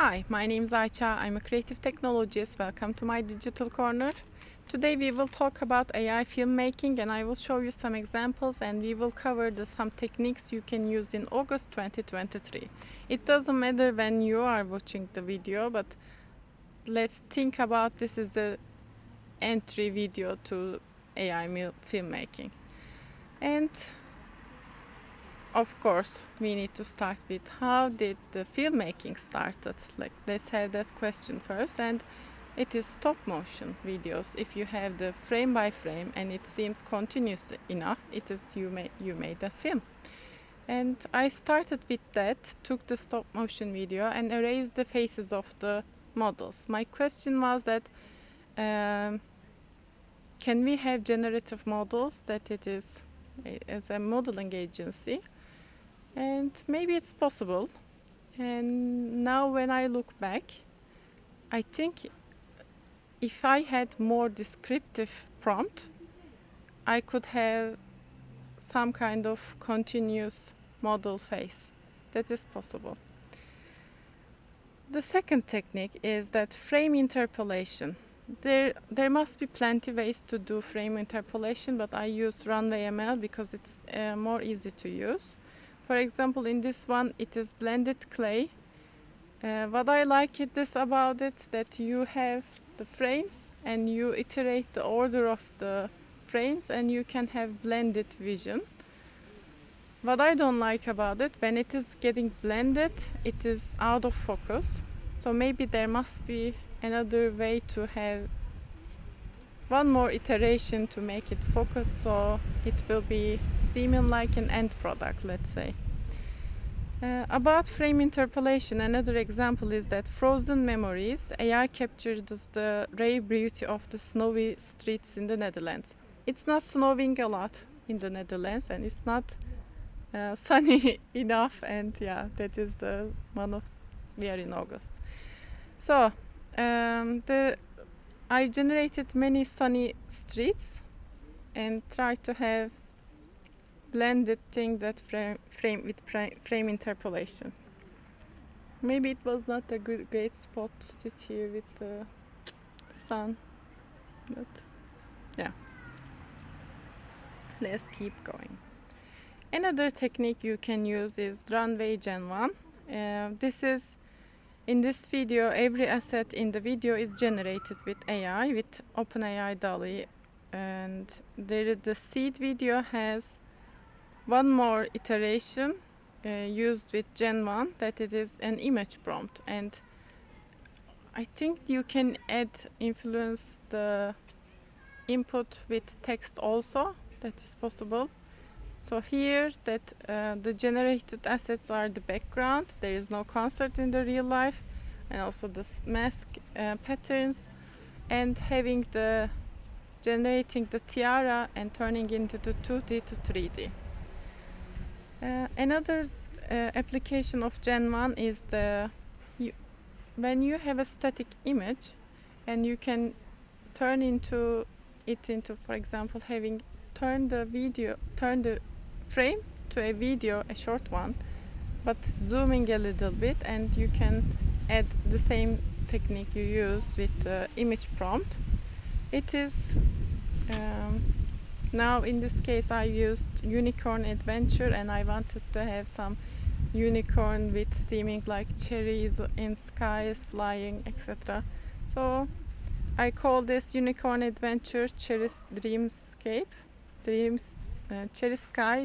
Hi, my name is Ayça. I'm a creative technologist. Welcome to my digital corner. Today we will talk about AI filmmaking and I will show you some examples and we will cover some techniques you can use in August 2023. It doesn't matter when you are watching the video, but let's think about this as the entry video to AI filmmaking. And of course, we need to start with how did the filmmaking started? Like, let's have that question first. And it is stop motion videos. If you have the frame by frame and it seems continuous enough, it is you made a film. And I started with that, took the stop motion video and erased the faces of the models. My question was that can we have generative models that it is as a modeling agency? And maybe it's possible. And now when I look back, I think if I had more descriptive prompt, I could have some kind of continuous model face. That is possible. The second technique is that frame interpolation. There must be plenty ways to do frame interpolation, but I use Runway ML because it's more easy to use. For example, in this one, it is blended clay. What I like about it, that you have the frames and you iterate the order of the frames and you can have blended vision. What I don't like about it, when it is getting blended, it is out of focus. So maybe there must be another way to have one more iteration to make it focus, so it will be seeming like an end product, let's say. About frame interpolation, another example is that Frozen Memories, AI captures the rare beauty of the snowy streets in the Netherlands. It's not snowing a lot in the Netherlands and it's not sunny enough, and yeah, that is the one of we are in August. So I generated many sunny streets and tried to have blended thing that frame interpolation. Maybe it was not a great spot to sit here with the sun, but yeah, let's keep going. Another technique you can use is Runway Gen 1. In this video, every asset in the video is generated with AI, with OpenAI DALL-E, and the seed video has one more iteration used with Gen 1, that it is an image prompt, and I think you can influence the input with text also. That is possible. So here that the generated assets are the background, there is no concert in the real life, and also the mask patterns, and having generating the tiara and turning into the 2D to 3D. Another application of Gen 1 is when you have a static image and you can turn it into, for example, turn the frame to a video, a short one, but zooming a little bit, and you can add the same technique you use with the image prompt. It is now in this case I used Unicorn Adventure and I wanted to have some unicorn with seeming like cherries in skies flying, etc. So I call this Unicorn Adventure Cherry Sky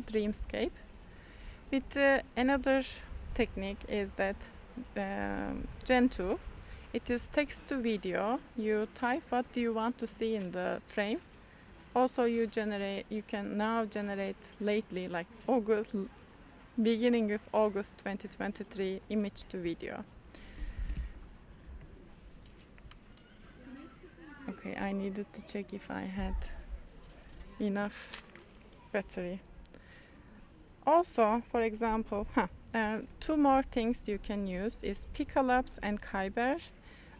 Dreamscape. With another technique is that Gen 2, it is text to video. You type what do you want to see in the frame. Also you can now generate lately, like beginning of August 2023, image to video. Okay, I needed to check if I had enough battery. Also, for example, two more things you can use is Picalabs and Kyber.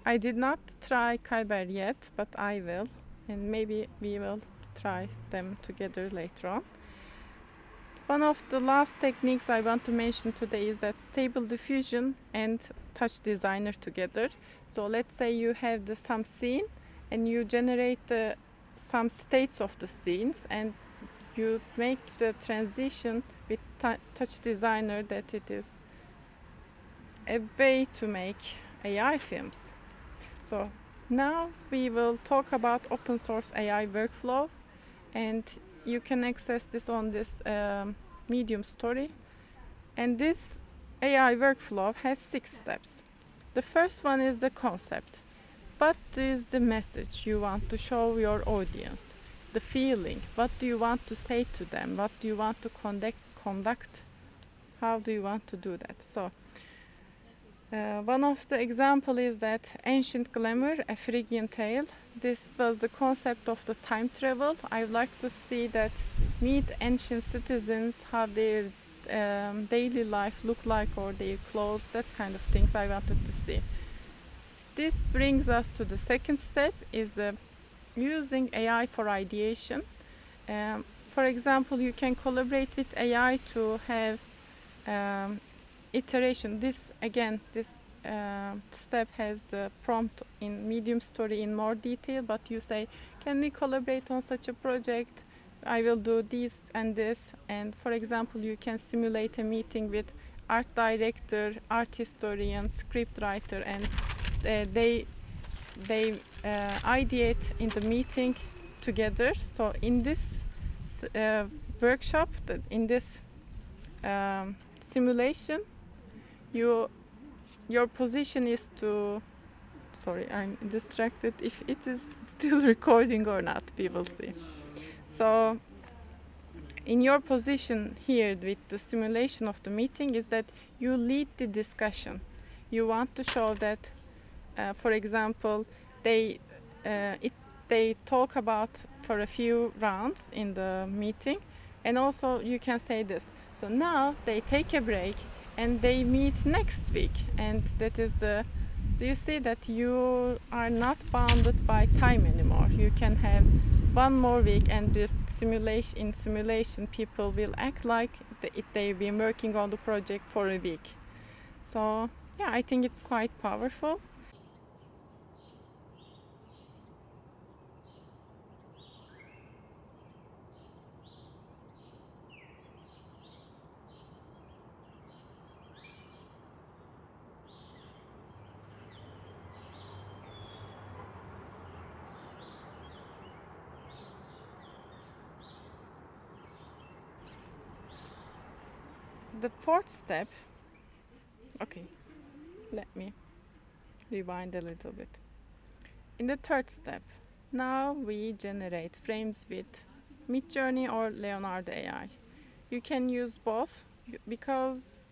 I did not try Kyber yet, but I will, and maybe we will try them together later on. One of the last techniques I want to mention today is that stable diffusion and touch designer together. So let's say you have some scene and you generate some states of the scenes, and you make the transition with touch designer, that it is a way to make AI films. So now we will talk about open source AI workflow, and you can access this on this Medium story. And this AI workflow has 6 steps. The first one is the concept. What is the message you want to show your audience? The feeling. What do you want to say to them? What do you want to conduct? How do you want to do that? So one of the example is that Ancient Glamour, a Phrygian tale. This was the concept of the time travel. I would like to see that meet ancient citizens, how their daily life look like, or their clothes, that kind of things I wanted to see. This brings us to the second step, is the using AI for ideation. For example, you can collaborate with AI to have iteration. This step has the prompt in Medium story in more detail, but you say, can we collaborate on such a project? I will do this and this. And for example, you can simulate a meeting with art director, art historian, script writer, and they ideate in the meeting together. So in this workshop, in this simulation, your position is to, sorry, I'm distracted if it is still recording or not, we will see. So in your position here with the simulation of the meeting is that you lead the discussion. You want to show that, for example, they talk about for a few rounds in the meeting, and also you can say this. So now they take a break and they meet next week, and that is the. Do you see that you are not bounded by time anymore? You can have one more week, and the simulation people will act like they've been working on the project for a week. So yeah, I think it's quite powerful. The fourth step, okay, let me rewind a little bit. In the third step, now we generate frames with Midjourney or Leonardo AI. You can use both because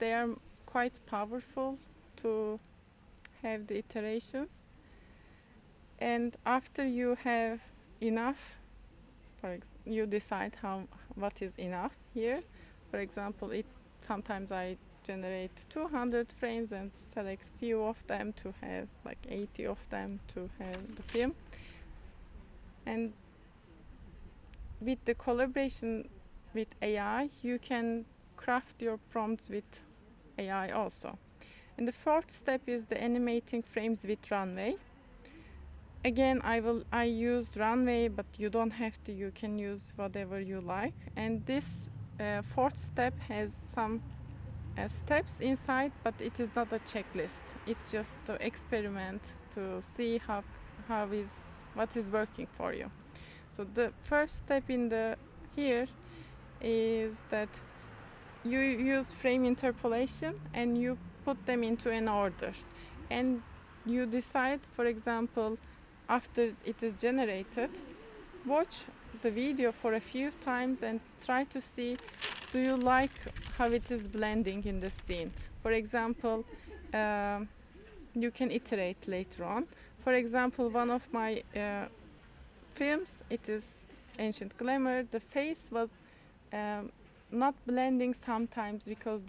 they are quite powerful to have the iterations. And after you have enough, you decide what is enough here. For example, sometimes I generate 200 frames and select few of them to have like 80 of them to have the film. And with the collaboration with AI, you can craft your prompts with AI also. And the fourth step is the animating frames with Runway. Again, I use Runway, but you don't have to. You can use whatever you like. And this fourth step has some steps inside, but it is not a checklist. It's just to experiment to see what is working for you. So the first step here is that you use frame interpolation and you put them into an order, and you decide, for example, after it is generated, watch the video for a few times and try to see, do you like how it is blending in the scene? For example, you can iterate later on. For example, one of my films, it is Ancient Glamour, the face was not blending sometimes because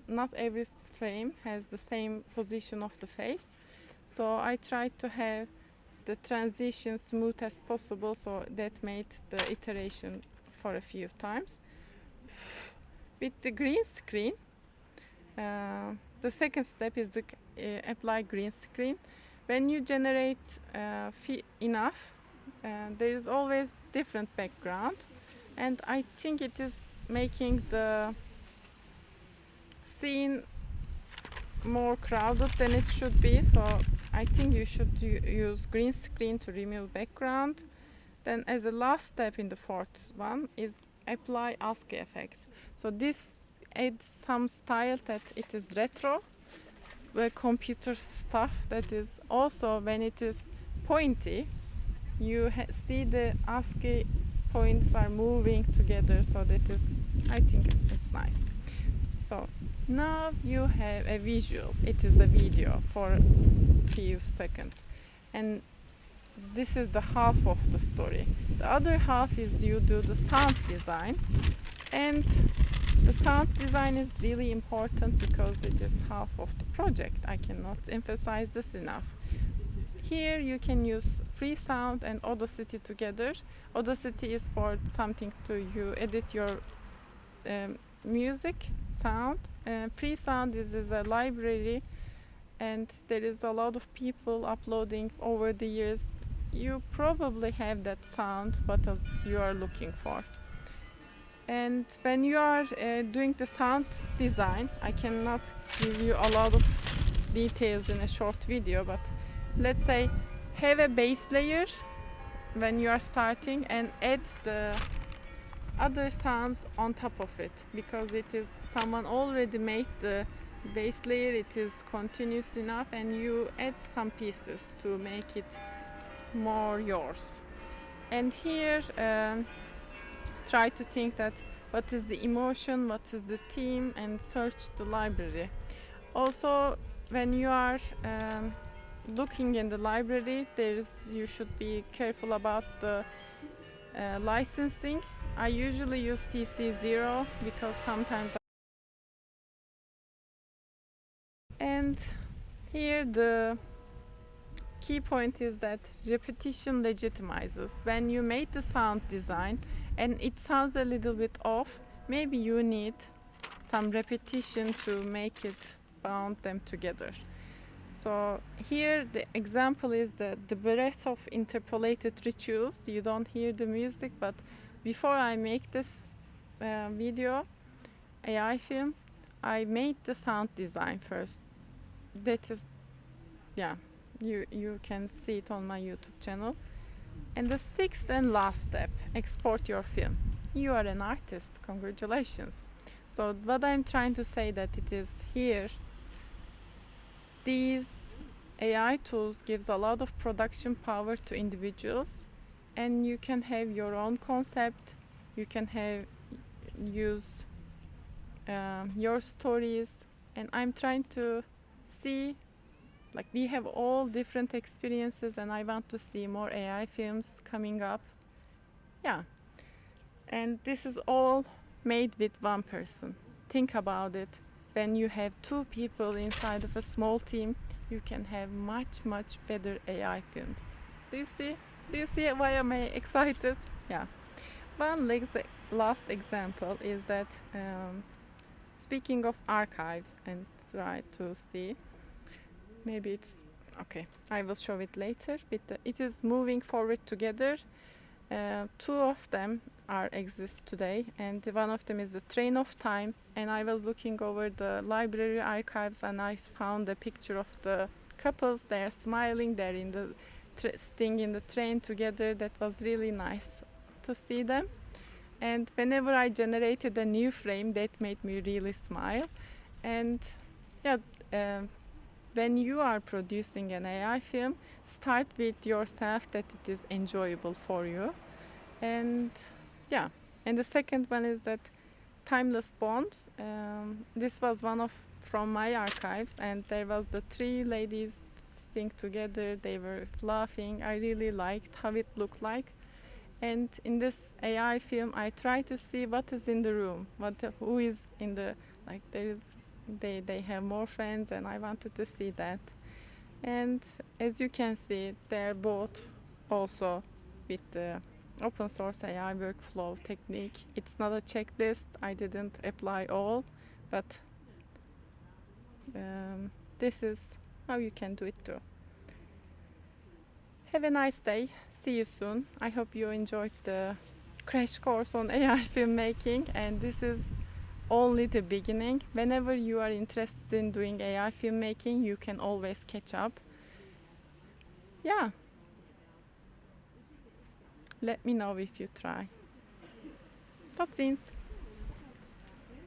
not every frame has the same position of the face. So I tried to have the transition smooth as possible, so that made the iteration for a few times. with the green screen, the second step is the apply green screen. When you generate enough, there is always different background, and I think it is making the scene more crowded than it should be. So I think you should use green screen to remove background. Then as a last step in the fourth one is apply ASCII effect. So this adds some style that it is retro, computer stuff that is also when it is pointy, you see the ASCII points are moving together, so that is, I think it's nice. So now you have a visual, it is a video for a few seconds, and this is the half of the story. The other half is you do the sound design, and the sound design is really important because it is half of the project. I cannot emphasize this enough. Here you can use Freesound and Audacity together. Audacity is for something to you edit your music sound. Freesound is a library, and there is a lot of people uploading over the years. You probably have that sound what you are looking for. And when you are doing the sound design, I cannot give you a lot of details in a short video, but let's say have a base layer when you are starting and add the other sounds on top of it, because it is someone already made the base layer, it is continuous enough, and you add some pieces to make it more yours. And here try to think that what is the emotion, what is the theme, and search the library. Also when you are looking in the library, you should be careful about the licensing. I usually use CC0 because sometimes and here the key point is that repetition legitimizes. When you made the sound design and it sounds a little bit off, maybe you need some repetition to make it bound them together. So here the example is the breadth of interpolated rituals. You don't hear the music, but before I make this video, AI film, I made the sound design first. That is, yeah, you can see it on my YouTube channel. And the sixth and last step, export your film. You are an artist, congratulations. So what I'm trying to say that it is here, these AI tools gives a lot of production power to individuals, and you can have your own concept, you can use your stories, and I'm trying to see, like, we have all different experiences, and I want to see more AI films coming up. Yeah, and this is all made with one person. Think about it. When you have two people inside of a small team, you can have much better AI films. Do you see why am I excited? Yeah. One last example is that speaking of archives, and try to see, maybe it's okay, I will show it later. It is moving forward together. Two of them exist today, and one of them is the Train of Time, and I was looking over the library archives and I found a picture of the couples. They're smiling, they're in the sitting in the train together. That was really nice to see them, and whenever I generated a new frame, that made me really smile. And yeah, when you are producing an AI film, start with yourself, that it is enjoyable for you. And yeah, and the second one is that timeless bonds. This was one from my archives, and there was the three ladies sitting together. They were laughing. I really liked how it looked like. And in this AI film, I try to see what is in the room, who is in the, like, they have more friends, and I wanted to see that. And as you can see, they're both also with the open source AI workflow technique. It's not a checklist. I didn't apply all, but this is how you can do it too. Have a nice day. See you soon. I hope you enjoyed the crash course on AI filmmaking, and this is only the beginning. Whenever you are interested in doing AI filmmaking, you can always catch up. Yeah, let me know if you try. Tot ziens!